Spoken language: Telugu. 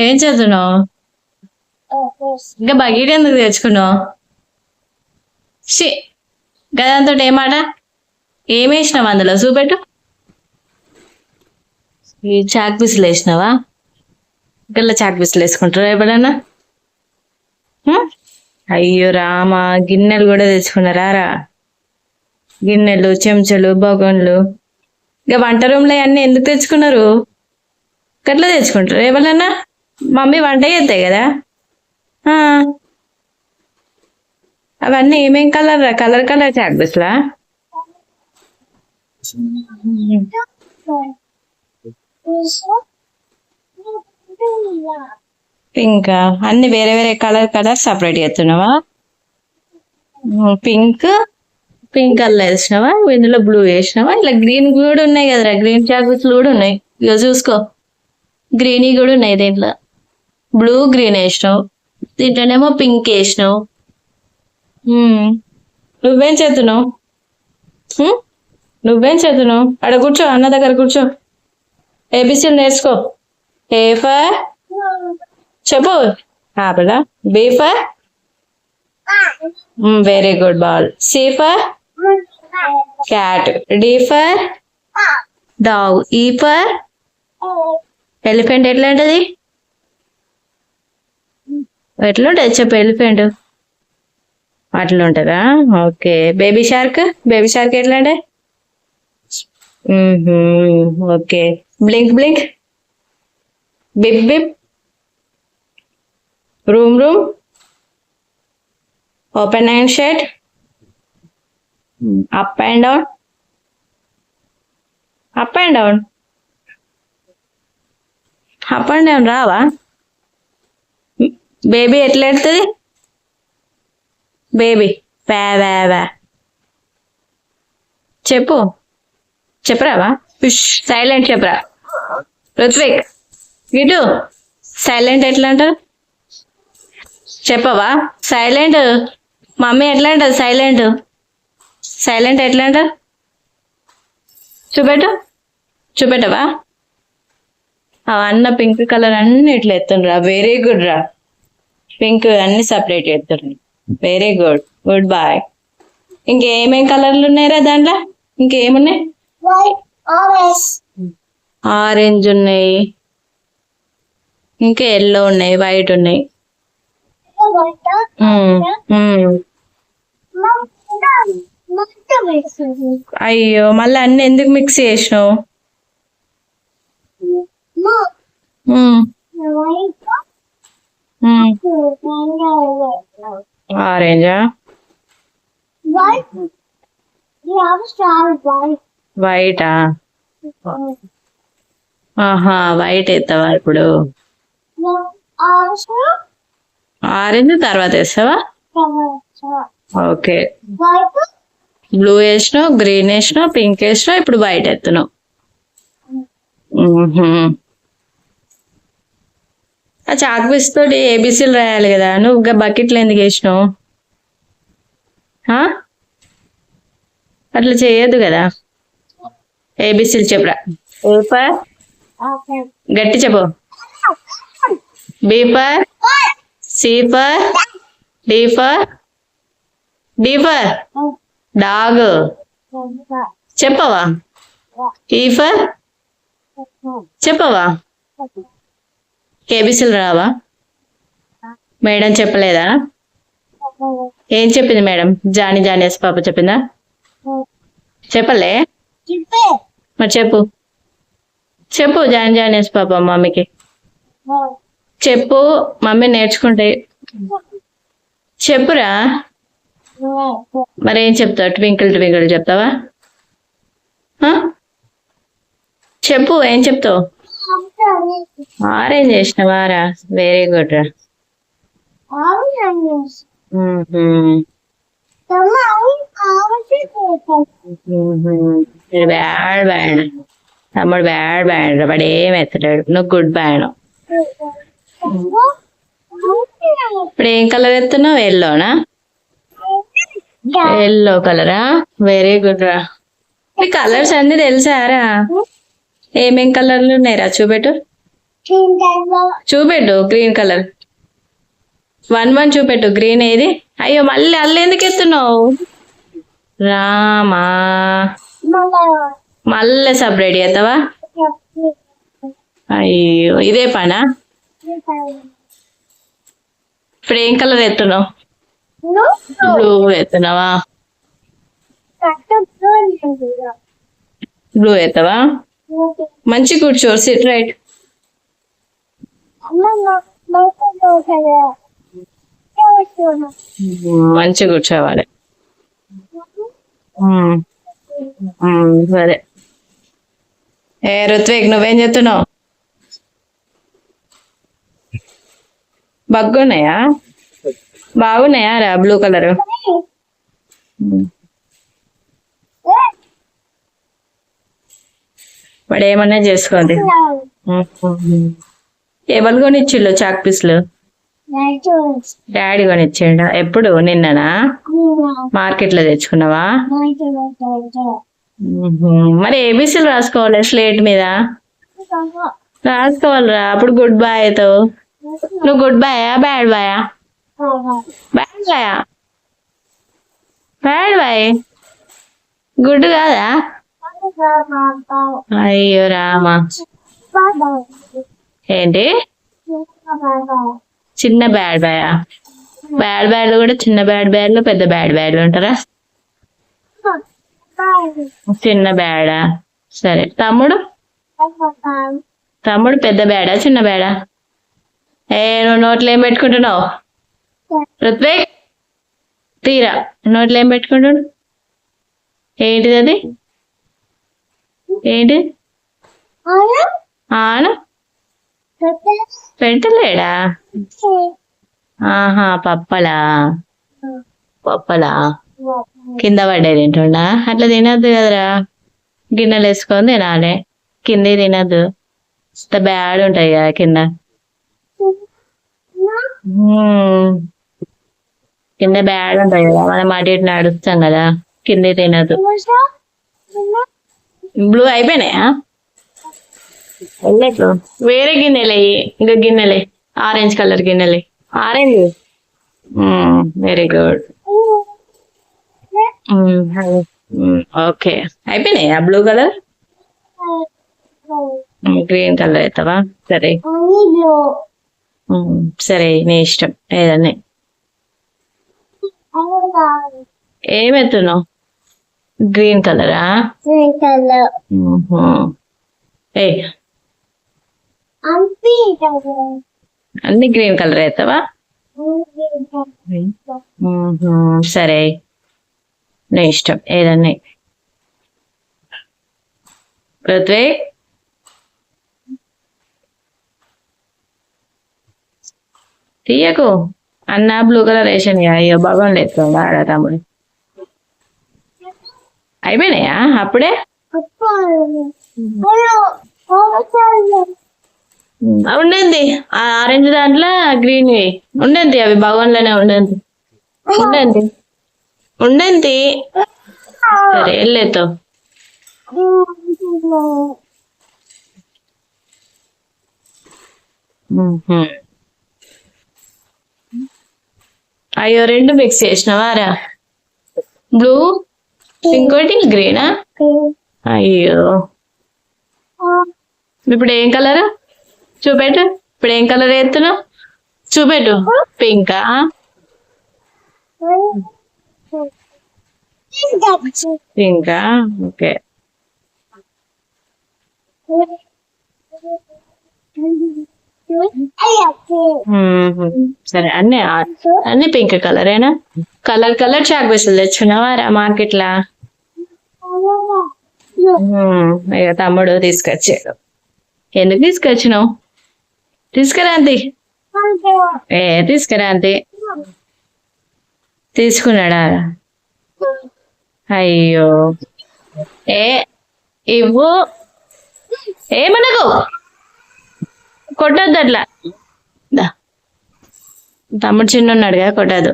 ఏం చదువుతున్నావు? ఇంకా బకెట్ ఎందుకు తెచ్చుకున్నావు? షి గదంతో ఏమాట ఏమేసినావు అందులో చూపెట్టు. ఈ చాక్ పీసులు వేసినావా? గల్ల చాక్ పీసులు వేసుకుంటారా ఎప్పుడన్నా? అయ్యో రామా, గిన్నెలు కూడా తెచ్చుకున్నారా రా? గిన్నెలు, చెంచాలు, బగోన్లు. ఇక వంట రూమ్లో అన్నీ ఎందుకు తెచ్చుకున్నారు? గట్లా తెచ్చుకుంటారు ఎవరన్నా? మమ్మీ వంట చేస్తాయి కదా. అవన్నీ ఏమేం కలర్ రా? కలర్ కలర్ చాక్ పీసులా? పింక్ అన్ని వేరే వేరే కలర్ కలర్ సపరేట్ చేస్తున్నావా? పింక్ పింక్ కలర్ వేసినావా? ఇందులో బ్లూ వేసినావా? ఇలా గ్రీన్ కూడా ఉన్నాయి కదరా, గ్రీన్ చాక్లెట్స్ కూడా ఉన్నాయి. ఇక చూసుకో, గ్రీన్ కూడా ఉన్నాయి దీంట్లో. బ్లూ గ్రీన్ వేసినావు, దీంట్లోనేమో పింక్ వేసినావు. నువ్వేం చేస్తున్నావు? నువ్వేం చేస్తున్నావు? అక్కడ కూర్చో, అన్న దగ్గర కూర్చో. ఏబిసిలు నేర్చుకో. ఏ ఫర్ చెప్పు. Apple. B for very good ball. C for cat. D for dog. E for elephant. ఎట్లా ఉంటుంది? ఎట్లుంటుంది చెప్పు. ఎలిఫెంట్ అట్లా ఉంటుందా? Okay. Baby shark. Baby shark ఎట్లా అంటే? Okay. Blink blink. Beep beep. Room room. Open and shut. Up and down. Up and down. Up and down రావా? బేబీ ఎట్లా ఎడుతుంది? బేబీ వా చెప్పు. చెప్పరావా? సైలెంట్ చెప్పరా. ఋత్విక్ ఇటు. సైలెంట్ ఎట్లా అంటారు చెప్పవా? సైలెంట్. మమ్మీ ఎట్లా అంటారు సైలెంట్? సైలెంట్ ఎట్లా అంటారు? చూపెట్టు. చూపెట్టవా? అన్న పింక్ కలర్ అన్ని ఇట్లా ఎత్తుండ్రా. వెరీ గుడ్ రా. పింక్ అన్ని సపరేట్ ఎత్తుండ్రు. Very good. Good boy. ఇంకేమేం కలర్లు ఉన్నాయిరా దాంట్లో? ఇంకేమున్నాయి? ఆరెంజ్ ఉన్నాయి, ఇంకా ఎల్లో ఉన్నాయి, వైట్ ఉన్నాయి. అయ్యో, మళ్ళీ అన్ని ఎందుకు మిక్స్ చేసినావు? ఆరెంజా? వైటా? ఆహా, వైట్ ఎత్తావా ఇప్పుడు? ఆరెంజ్ తర్వాత వేస్తావా? ఓకే. బ్లూ వేసినావు, గ్రీన్ వేసినావు, పింక్ వేసినావు, ఇప్పుడు వైట్ ఎత్తున్నావు. ఆ చాక్ పీస్ తోటి ఏబిసిలు రాయాలి కదా, నువ్వు బకెట్లు ఎందుకు వేసినావు? అట్లా చేయొద్దు కదా. ఏబిసిలు చెప్పరా. ఏ ఫర్ గట్టి చెప్పు. B for C for D for dog చెప్పవా? ఈ ఫర్ చెప్పవా? ఏబిసిలు రావా? మేడం చెప్పలేదా? ఏం చెప్పింది మేడం? జానీ జానేస్ పాప చెప్పిందా? చెప్పలే మరి చెప్పు. చెప్పు జానీ జానేస్ పాప మమ్మీకి చెప్పు. మమ్మీ నేర్చుకుంటే చెప్పురా. మరేం చెప్తావు? ట్వింకిల్ ట్వింకిల్ చెప్తావా? చెప్పు, ఏం చెప్తావు? ఆరెంజ్ చేసినవారా? వెరీ గుడ్ రా. బ్యాడ్ బ్యాడ్ తమ్ముడు, బ్యాడ్ బ్యాడ్. వాడు ఏం ఎత్తడాడు. నువ్వు గుడ్ బ్యాడ్. ఇప్పుడు ఏం కలర్ ఎత్తున్నావు? ఎల్లోనా? ఎల్లో కలరా? వెరీ గుడ్ రా. ఈ కలర్స్ అన్ని తెలుసారా? ఏమేం కలర్లు ఉన్నాయిరా చూపెట్టు. చూపెట్టు గ్రీన్ కలర్. 1 చూపెట్టు. గ్రీన్ ఏది? అయ్యో మళ్ళీ అల్లు ఎందుకు ఎత్తున్నావు రామా? మళ్ళీ సపరేట్ చేస్తావా? అయ్యో ఇదే పనా? ఇప్పుడు ఏం కలర్ ఎత్తున్నావు? బ్లూ ఎత్తున్నావా? బ్లూ ఎత్తవా? మంచి కూర్చో. SIT right. మంచి కూర్చోవాలి. సరే. రుత్విక్ నువ్వేం చెప్తున్నావు? బాగున్నాయా? బాగున్నాయా రా బ్లూ కలర్? వాడు ఏమన్నా చేసుకోండి. ఎవరు కొనిచ్చిళ్ళు చాక్ పీస్లు? డాడీ కొనిచ్చిండ. ఎప్పుడు? నిన్ననా? మార్కెట్ లో తెచ్చుకున్నావా? మరి ఏబీసీలు రాసుకోవాలి స్లేట్ మీద. రాసుకోవాలిరా, అప్పుడు గుడ్ బాయ్ అవుతావు. నువ్వు గుడ్ బాయా బ్యాడ్ బాయా? బ్యాడ్ బాయా? Bad boy. గుడ్ కాదా? అయ్యో రామా. ఏంటి చిన్న బ్యాడ్ బాయా? బ్యాడ్ బ్యాడ్ కూడా చిన్న బ్యాడ్ బ్యాడ్లు పెద్ద బ్యాడ్ బ్యాడ్లు ఉంటారా? చిన్న బ్యాడా? సరే. తమ్ముడు? తమ్ముడు పెద్ద బ్యాడా చిన్న బ్యాడా? నువ్వు నోట్లో ఏం పెట్టుకుంటున్నావు? రుత్విక్ తీరా. నోట్లో ఏం పెట్టుకుంటున్నావు? ఏంటిది అది? ఏంటి? ఆను పెట్టలేడా? ఆహా పప్పలా. పప్పలా కింద పడ్డది తింటుండా? అట్లా తినద్దు కదరా. గిన్నెలు వేసుకొని తినాలి. కింద తినద్దు. బ్యాడ్ ఉంటాయి కదా కింద. కింద బ్యాడ్ ఉంటాయి కదా, మనం అటు ఇటు నడుస్తాం కదా. కింద తినద్దు. బ్లూ అయిపోయినాయా? వెళ్ళట్లు వేరే గిన్నెలే. ఇంకా గిన్నెలే ఆరెంజ్ కలర్ గిన్నెలే. ఆరెంజ్. Very good. ఓకే అయిపోయినాయా బ్లూ కలర్? గ్రీన్ కలర్ అవుతావా? సరే. సరే నీ ఇష్టం ఏదన్నీ. ఏమెత్తున్నావు? గ్రీన్ కలరా? ఏ అన్ని గ్రీన్ కలర్ అవుతావా? సరే నీ ఇష్టం ఏదన్నీ. రుత్విక్ తీయకు. అన్న బ్లూ కలర్ వేసాను. అయ్యో భగవాన్ లేదు ఆడ తమ్ముడు. అయిపోయినాయా అప్పుడే? ఉండండి ఆరెంజ్ దాంట్లో గ్రీన్ ఉండండి. అవి భగవాన్లోనే ఉండండి. ఉండండి ఉండండి. సరే వెళ్ళేతో. అయ్యో రెండు మిక్స్ చేసినావా రా? బ్లూ ఇంకోటి గ్రీనా? అయ్యో ఇప్పుడు ఏం కలర్ చూపెట్టు. ఇప్పుడు ఏం కలర్ వేస్తున్నావు చూపెట్టు. పింకా? పింకా ఓకే. సరే అన్ని అన్ని పింక్ కలరేనా? కలర్ కలర్ చాక్ పీసులు తెచ్చుకున్నావా రా మార్కెట్ లా? ఇక తమ్ముడు తీసుకొచ్చాడు. ఎందుకు తీసుకొచ్చినావు? తీసుకురా అంతే. తీసుకురా అంతే. తీసుకున్నాడా? అయ్యో ఇవ్వు. ఏమనకు కొట్టద్దు అట్లా. తమ్ముడు చిన్న ఉన్నాడు కదా కొట్టద్దు.